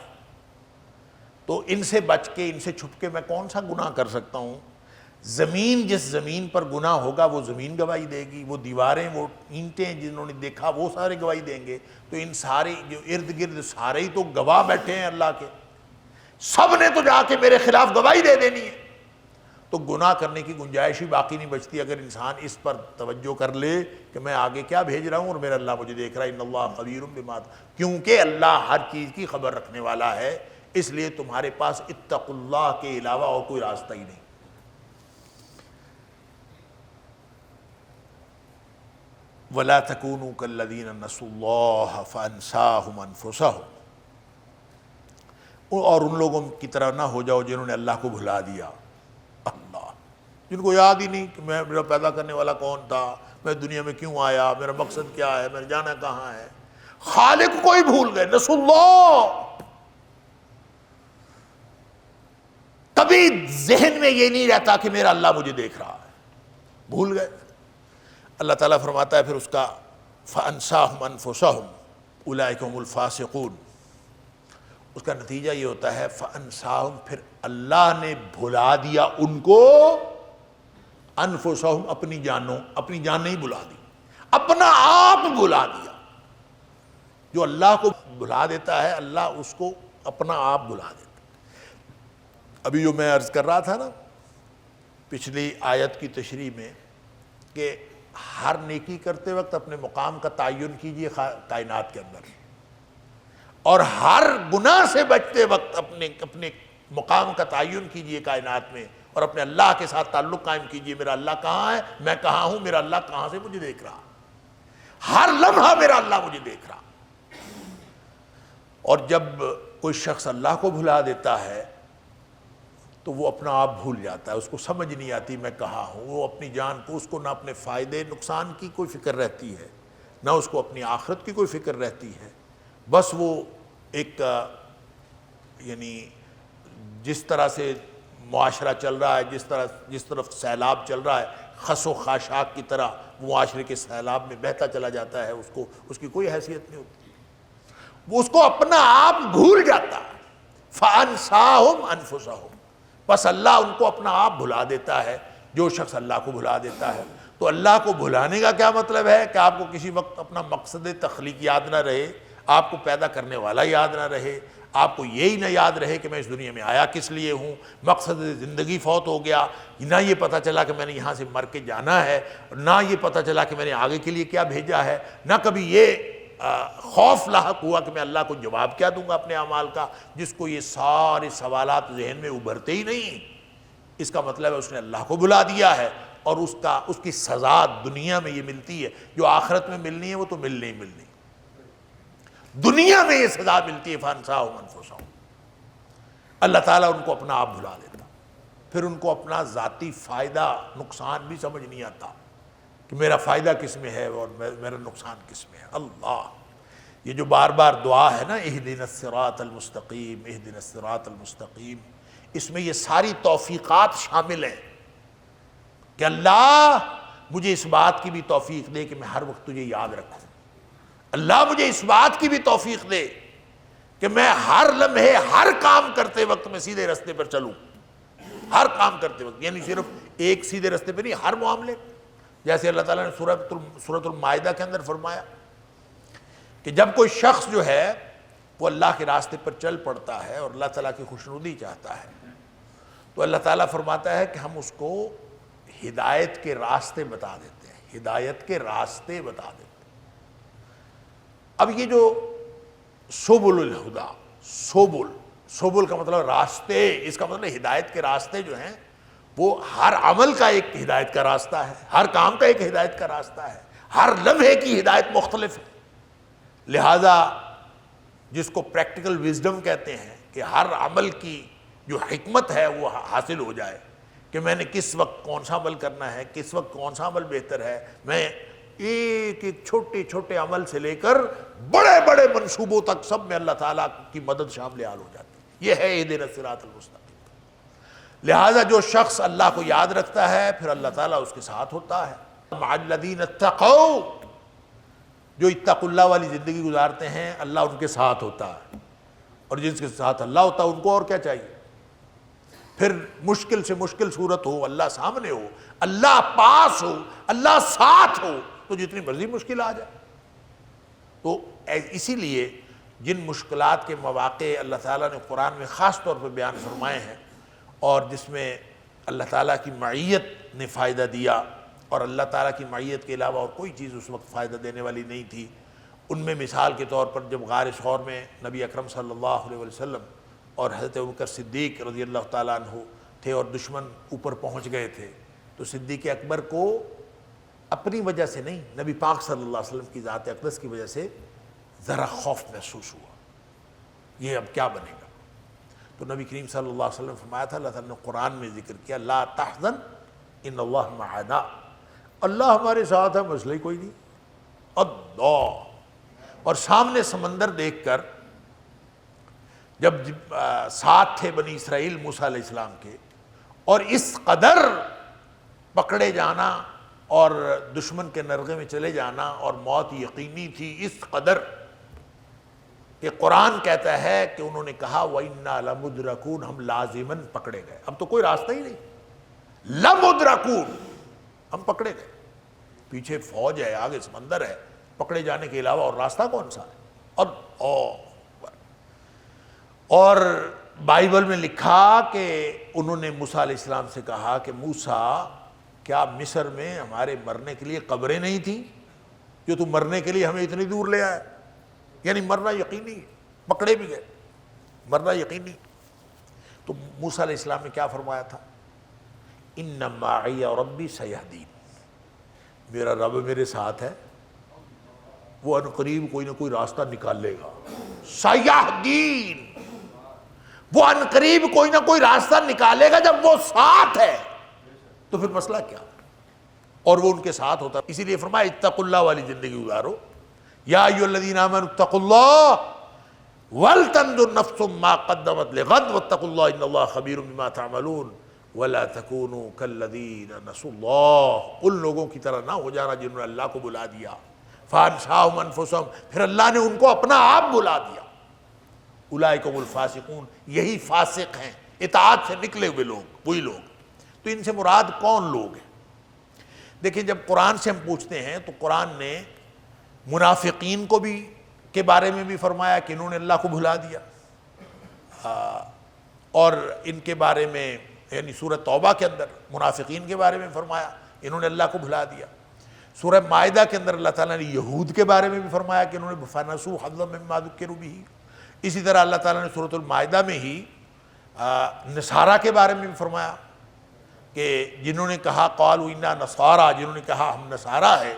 تو ان سے بچ کے، ان سے چھپ کے میں کون سا گناہ کر سکتا ہوں؟ زمین، جس زمین پر گناہ ہوگا وہ زمین گواہی دے گی، وہ دیواریں، وہ اینٹیں جنہوں نے دیکھا وہ سارے گواہی دیں گے۔ تو ان سارے جو ارد گرد سارے ہی تو گواہ بیٹھے ہیں اللہ کے، سب نے تو جا کے میرے خلاف گواہی دے دینی ہے۔ تو گناہ کرنے کی گنجائش ہی باقی نہیں بچتی اگر انسان اس پر توجہ کر لے کہ میں آگے کیا بھیج رہا ہوں اور میرا اللہ مجھے دیکھ رہا ہے۔ ان اللہ خبیر بما، کیونکہ اللہ ہر چیز کی خبر رکھنے والا ہے، اس لیے تمہارے پاس اتقوا اللہ کے علاوہ اور کوئی راستہ ہی نہیں۔ وَلَا تَكُونُوا كَالَّذِينَ نَسُوا اللَّهَ فَأَنسَاهُمْ أَنفُسَهُمْ، اور ان لوگوں کی طرح نہ ہو جاؤ جنہوں نے اللہ کو بھلا دیا۔ اللہ، جن کو یاد ہی نہیں کہ میرا پیدا کرنے والا کون تھا، میں دنیا میں کیوں آیا، میرا مقصد کیا ہے، میں جانا کہاں ہے۔ خالق کو ہی بھول گئے، نسوا اللہ۔ کبھی ذہن میں یہ نہیں رہتا کہ میرا اللہ مجھے دیکھ رہا ہے، بھول گئے۔ اللہ تعالیٰ فرماتا ہے پھر اس کا فَأَنْسَاهُمْ أَنفُسَهُمْ أُولَئِكَ هُمُ الْفَاسِقُونَ، اس کا نتیجہ یہ ہوتا ہے فَأَنْسَاهُمْ، پھر اللہ نے بھلا دیا ان کو، انفسہم، اپنی جانوں، اپنی جان نہیں بھلا دی، اپنا آپ بھلا دیا۔ جو اللہ کو بھلا دیتا ہے اللہ اس کو اپنا آپ بھلا دیتا ہے۔ ابھی جو میں عرض کر رہا تھا نا پچھلی آیت کی تشریح میں کہ ہر نیکی کرتے وقت اپنے مقام کا تعین کیجئے کائنات کے اندر، اور ہر گناہ سے بچتے وقت اپنے مقام کا تعین کیجئے کائنات میں، اور اپنے اللہ کے ساتھ تعلق قائم کیجئے۔ میرا اللہ کہاں ہے، میں کہاں ہوں، میرا اللہ کہاں سے مجھے دیکھ رہا، ہر لمحہ میرا اللہ مجھے دیکھ رہا۔ اور جب کوئی شخص اللہ کو بھلا دیتا ہے تو وہ اپنا آپ بھول جاتا ہے، اس کو سمجھ نہیں آتی میں کہاں ہوں، وہ اپنی جان کو، اس کو نہ اپنے فائدے نقصان کی کوئی فکر رہتی ہے، نہ اس کو اپنی آخرت کی کوئی فکر رہتی ہے، بس وہ ایک یعنی جس طرح سے معاشرہ چل رہا ہے، جس طرف سیلاب چل رہا ہے، خس و خاشاک کی طرح معاشرے کے سیلاب میں بہتا چلا جاتا ہے، اس کی کوئی حیثیت نہیں ہوتی، وہ اس کو اپنا آپ بھول جاتا ہے۔ فَأَنْسَاهُمْ أَنفُسَهُمْ، بس اللہ ان کو اپنا آپ بھلا دیتا ہے، جو شخص اللہ کو بھلا دیتا ہے۔ تو اللہ کو بھلانے کا کیا مطلب ہے کہ آپ کو کسی وقت اپنا مقصد تخلیق یاد نہ رہے، آپ کو پیدا کرنے والا یاد نہ رہے، آپ کو یہی نہ یاد رہے کہ میں اس دنیا میں آیا کس لیے ہوں، مقصد زندگی فوت ہو گیا، نہ یہ پتہ چلا کہ میں نے یہاں سے مر کے جانا ہے، نہ یہ پتہ چلا کہ میں نے آگے کے لیے کیا بھیجا ہے، نہ کبھی یہ خوف لاحق ہوا کہ میں اللہ کو جواب کیا دوں گا اپنے اعمال کا، جس کو یہ سارے سوالات ذہن میں ابھرتے ہی نہیں۔ اس کا مطلب ہے اس نے اللہ کو بھلا دیا ہے، اور اس کی سزا دنیا میں یہ ملتی ہے، جو آخرت میں ملنی ہے وہ تو ملنی دنیا میں یہ سزا ملتی ہے۔ فَأَنْسَاهُمْ أَنفُسَهُمْ، اللہ تعالیٰ ان کو اپنا آپ بھلا دیتا، پھر ان کو اپنا ذاتی فائدہ نقصان بھی سمجھ نہیں آتا کہ میرا فائدہ کس میں ہے اور میرا نقصان کس میں ہے۔ اللہ، یہ جو بار بار دعا ہے نا اہدنا الصراط المستقیم، اہدنا الصراط المستقیم، اس میں یہ ساری توفیقات شامل ہیں کہ اللہ مجھے اس بات کی بھی توفیق دے کہ میں ہر وقت تجھے یاد رکھوں، اللہ مجھے اس بات کی بھی توفیق دے کہ میں ہر لمحے ہر کام کرتے وقت میں سیدھے رستے پر چلوں، ہر کام کرتے وقت، یعنی صرف ایک سیدھے رستے پہ نہیں، ہر معاملے، جیسے اللہ تعالیٰ نے سورۃ المائدہ کے اندر فرمایا کہ جب کوئی شخص جو ہے وہ اللہ کے راستے پر چل پڑتا ہے اور اللہ تعالیٰ کی خوشنودی چاہتا ہے تو اللہ تعالیٰ فرماتا ہے کہ ہم اس کو ہدایت کے راستے بتا دیتے ہیں، ہدایت کے راستے بتا دیتے ہیں۔ اب یہ جو سبل الہدا، سبل کا مطلب راستے، اس کا مطلب ہدایت کے راستے جو ہیں وہ ہر عمل کا ایک ہدایت کا راستہ ہے، ہر کام کا ایک ہدایت کا راستہ ہے، ہر لمحے کی ہدایت مختلف ہے۔ لہذا جس کو پریکٹیکل وزڈم کہتے ہیں کہ ہر عمل کی جو حکمت ہے وہ حاصل ہو جائے کہ میں نے کس وقت کون سا عمل کرنا ہے، کس وقت کون سا عمل بہتر ہے، میں ایک ایک چھوٹے چھوٹے عمل سے لے کر بڑے بڑے منصوبوں تک سب میں اللہ تعالیٰ کی مدد شامل حال ہو جاتی ہے۔ یہ ہے اہدنا الصراط المستقیم۔ لہذا جو شخص اللہ کو یاد رکھتا ہے پھر اللہ تعالیٰ اس کے ساتھ ہوتا ہے۔ مع الذین اتقوا، جو اتقوا اللہ والی زندگی گزارتے ہیں اللہ ان کے ساتھ ہوتا ہے، اور جن کے ساتھ اللہ ہوتا ہے ان کو اور کیا چاہیے؟ پھر مشکل سے مشکل صورت ہو، اللہ سامنے ہو، اللہ پاس ہو، اللہ ساتھ ہو، تو جتنی مرضی مشکل آ جائے۔ تو اسی لیے جن مشکلات کے مواقع اللہ تعالیٰ نے قرآن میں خاص طور پر بیان فرمائے ہیں اور جس میں اللہ تعالیٰ کی معیت نے فائدہ دیا اور اللہ تعالیٰ کی معیت کے علاوہ اور کوئی چیز اس وقت فائدہ دینے والی نہیں تھی، ان میں مثال کے طور پر جب غار ثور میں نبی اکرم صلی اللہ علیہ وسلم اور حضرت ابوبکر صدیق رضی اللہ تعالیٰ عنہ تھے اور دشمن اوپر پہنچ گئے تھے، تو صدیق اکبر کو اپنی وجہ سے نہیں، نبی پاک صلی اللہ علیہ وسلم کی ذات اقدس کی وجہ سے ذرا خوف محسوس ہوا، یہ اب کیا بنے گا؟ تو نبی کریم صلی اللہ علیہ وسلم فرمایا تھا، اللہ تعالیٰ نے قرآن میں ذکر کیا، لا تحزن ان اللہ معنا، اللہ ہمارے ساتھ ہے، مسئلہ ہی کوئی نہیں۔ اللہ، اور سامنے سمندر دیکھ کر جب ساتھ تھے بنی اسرائیل موسیٰ علیہ السلام کے، اور اس قدر پکڑے جانا اور دشمن کے نرغے میں چلے جانا، اور موت یقینی تھی اس قدر کہ قرآن کہتا ہے کہ انہوں نے کہا وَإِنَّا لَمُدْرَكُونَ، ہم لازماً پکڑے گئے، اب تو کوئی راستہ ہی نہیں، لَمُدْرَكُونَ، ہم پکڑے گئے، پیچھے فوج ہے، آگے سمندر ہے، پکڑے جانے کے علاوہ اور راستہ کون سا ہے؟ اور بائبل میں لکھا کہ انہوں نے موسیٰ علیہ السلام سے کہا کہ موسیٰ، کیا مصر میں ہمارے مرنے کے لیے قبریں نہیں تھیں جو تو مرنے کے لیے ہمیں اتنی دور لے آئے؟ یعنی مرنا یقینی، پکڑے بھی گئے، مرنا یقینی۔ تو موسیٰ علیہ السلام نے کیا فرمایا تھا؟ اِنَّ مَعِیَ رَبِّی سَیَہْدِینِ، میرا رب میرے ساتھ ہے، وہ عنقریب کوئی نہ کوئی راستہ نکال لے گا، سَیَہْدِین، وہ عنقریب کوئی نہ کوئی راستہ نکالے گا۔ جب وہ ساتھ ہے تو پھر مسئلہ کیا؟ اور وہ ان کے ساتھ ہوتا، اسی لیے فرمایا اتقوا اللہ والی زندگی گزارو، یا ایھا الذین آمنوا اتقوا اللہ ولتنظر نفس ما قدمت لغد واتقوا اللہ ان اللہ خبیر بما تعملون ولا تکونوا کالذین نسوا اللہ، ان لوگوں کی طرح نہ ہو جانا جنہوں نے اللہ کو بلا دیا، فانساہم انفسہم، پھر اللہ نے ان کو اپنا آپ بلا دیا، اولئک هم الفاسقون، یہی فاسق ہیں، اطاعت سے نکلے ہوئے لوگ، وہی لوگ۔ تو ان سے مراد کون لوگ ہیں؟ دیکھیں، جب قرآن سے ہم پوچھتے ہیں تو قرآن نے منافقین کو بھی کے بارے میں بھی فرمایا کہ انہوں نے اللہ کو بھلا دیا، اور ان کے بارے میں یعنی سورہ توبہ کے اندر منافقین کے بارے میں فرمایا انہوں نے اللہ کو بھلا دیا۔ سورہ مائدہ کے اندر اللہ تعالیٰ نے یہود کے بارے میں بھی فرمایا کہ انہوں نے فَنَسُوا حَظًّا مِّمَّا ذُكِّرُوا بِهِ۔ اسی طرح اللہ تعالیٰ نے سورۃ المائدہ میں ہی نصارہ کے بارے میں بھی فرمایا کہ جنہوں نے کہا قالوا انا نصارى، جنہوں نے کہا ہم نصارہ ہیں،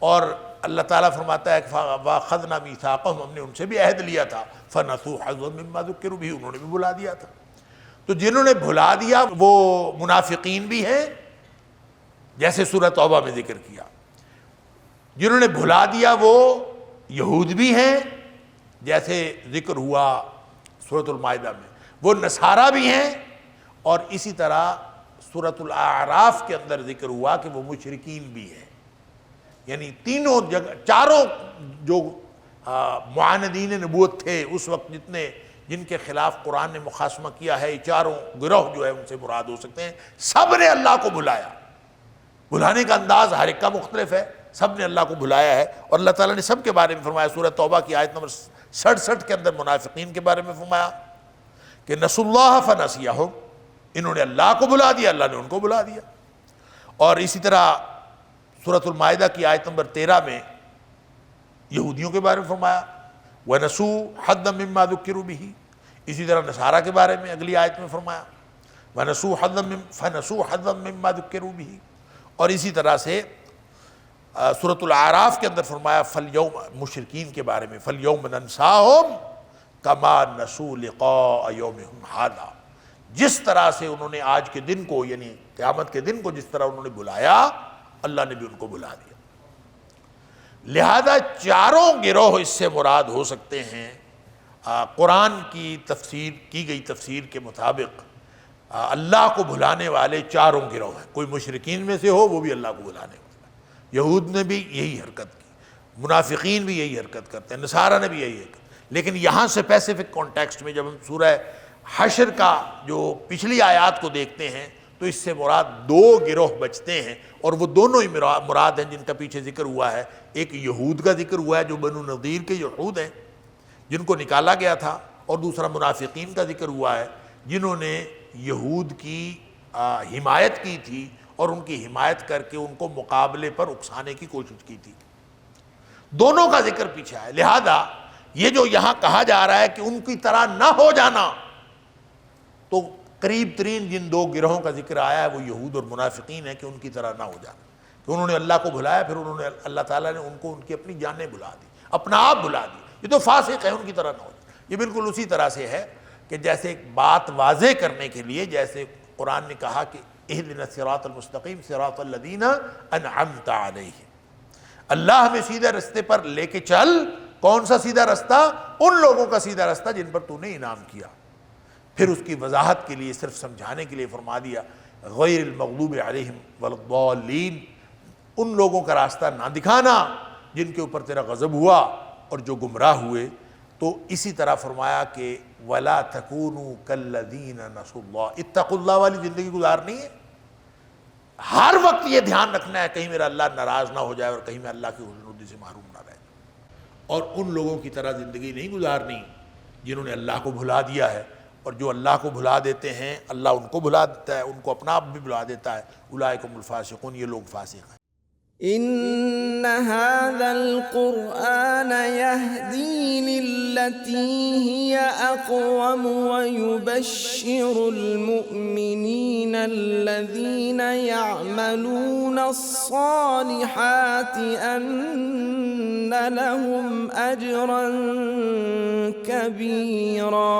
اور اللہ تعالیٰ فرماتا ہے کہ وَأَخَذْنَا مِيثَاقَهُمْ، ہم نے ان سے بھی عہد لیا تھا، فَنَسُوا حَظًّا مِّمَّا ذُكِّرُوا بِهِ، انہوں نے بھی بھلا دیا تھا۔ تو جنہوں نے بھلا دیا وہ منافقین بھی ہیں، جیسے سورہ توبہ میں ذکر کیا، جنہوں نے بھلا دیا وہ یہود بھی ہیں، جیسے ذکر ہوا سورۃ المائدہ میں، وہ نصارہ بھی ہیں، اور اسی طرح سورۃ الاعراف کے اندر ذکر ہوا کہ وہ مشرکین بھی ہیں۔ یعنی تینوں جگہ، چاروں جو معاندین نبوت تھے اس وقت، جن کے خلاف قرآن نے مخاصمہ کیا ہے، یہ چاروں گروہ جو ہے ان سے مراد ہو سکتے ہیں۔ سب نے اللہ کو بھلایا، بھلانے کا انداز ہر ایک کا مختلف ہے، سب نے اللہ کو بھلایا ہے، اور اللہ تعالیٰ نے سب کے بارے میں فرمایا۔ سورہ توبہ کی آیت نمبر 67 کے اندر منافقین کے بارے میں فرمایا کہ نسوا اللہ فنسیہم، انہوں نے اللہ کو بھلا دیا، اللہ نے ان کو بھلا دیا۔ اور اسی طرح سورۃ المائدہ کی آیت نمبر 13 میں یہودیوں کے بارے میں فرمایا وَنَسُوا حَظًّا مِّمَّا ذُكِّرُوا بِهِ۔ اسی طرح نصارہ کے بارے میں اگلی آیت میں فرمایا فَنَسُوا حَظًّا مِّمَّا ذُكِّرُوا بِهِ۔ اور اسی طرح سے سورۃ الاعراف کے اندر فرمایا فَالْيَوْمَ، مشرکین کے بارے میں فَالْيَوْمَ نَنْسَاهُمْ كَمَا نَسُوا لِقَاءَ يَوْمِهُمْ هَٰذَا، جس طرح سے انہوں نے آج کے دن کو یعنی قیامت کے دن کو جس طرح انہوں نے بلایا، اللہ نے بھی ان کو بلا دیا۔ لہذا چاروں گروہ اس سے مراد ہو سکتے ہیں۔ قرآن کی تفسیر کی گئی تفسیر کے مطابق اللہ کو بھلانے والے چاروں گروہ ہیں، کوئی مشرکین میں سے ہو وہ بھی اللہ کو بھلانے والا، یہود نے بھی یہی حرکت کی، منافقین بھی یہی حرکت کرتے ہیں، نصارہ نے بھی یہی حرکت۔ لیکن یہاں سے اسپیسیفک کانٹیکسٹ میں جب ہم سورہ حشر کا جو پچھلی آیات کو دیکھتے ہیں تو اس سے مراد دو گروہ بچتے ہیں، اور وہ دونوں ہی مراد ہیں جن کا پیچھے ذکر ہوا ہے۔ ایک یہود کا ذکر ہوا ہے جو بنو نذیر کے یہود ہیں جن کو نکالا گیا تھا، اور دوسرا منافقین کا ذکر ہوا ہے جنہوں نے یہود کی حمایت کی تھی اور ان کی حمایت کر کے ان کو مقابلے پر اکسانے کی کوشش کی تھی۔ دونوں کا ذکر پیچھے ہے۔ لہذا یہ جو یہاں کہا جا رہا ہے کہ ان کی طرح نہ ہو جانا، تو قریب ترین جن دو گروہوں کا ذکر آیا ہے وہ یہود اور منافقین ہے کہ ان کی طرح نہ ہو جانا، کہ انہوں نے اللہ کو بھلایا، پھر انہوں نے اللہ تعالیٰ نے ان کو ان کی اپنی جانیں بھلا دی، اپنا آپ بھلا دی، یہ تو فاسق ہے، ان کی طرح نہ ہو جانا۔ یہ بالکل اسی طرح سے ہے کہ جیسے ایک بات واضح کرنے کے لیے جیسے قرآن نے کہا کہ اہدنا الصراط المستقیم صراط الذین انعمت علیہم، اللہ ہمیں سیدھے رستے پر لے کے چل۔ کون سا سیدھا رستہ؟ ان لوگوں کا سیدھا رستہ جن پر تو نے انعام کیا۔ پھر اس کی وضاحت کے لیے صرف سمجھانے کے لیے فرما دیا غیر المغضوب علیہم ولا الضالین، ان لوگوں کا راستہ نہ دکھانا جن کے اوپر تیرا غضب ہوا اور جو گمراہ ہوئے۔ تو اسی طرح فرمایا کہ وَلَا تَكُونُوا كَالَّذِينَ نَسُوا اللَّهَ، اتقوا اللہ والی زندگی گزارنی ہے، ہر وقت یہ دھیان رکھنا ہے کہیں میرا اللہ ناراض نہ ہو جائے اور کہیں میں اللہ کی حسن سے محروم نہ رہ جاؤں، اور ان لوگوں کی طرح زندگی نہیں گزارنی جنہوں نے اللہ کو بھلا دیا ہے، اور جو اللہ کو بھلا دیتے ہیں اللہ ان کو بھلا دیتا ہے، ان کو اپنا آپ بھی بھلا دیتا ہے۔ اولئک هم الفاسقون، یہ لوگ فاسق ہیں۔ ان هذا القرآن يهدي للتي هي اقوم ويبشر المؤمنين الذين يعملون الصالحات ان لهم اجرا كبيرا۔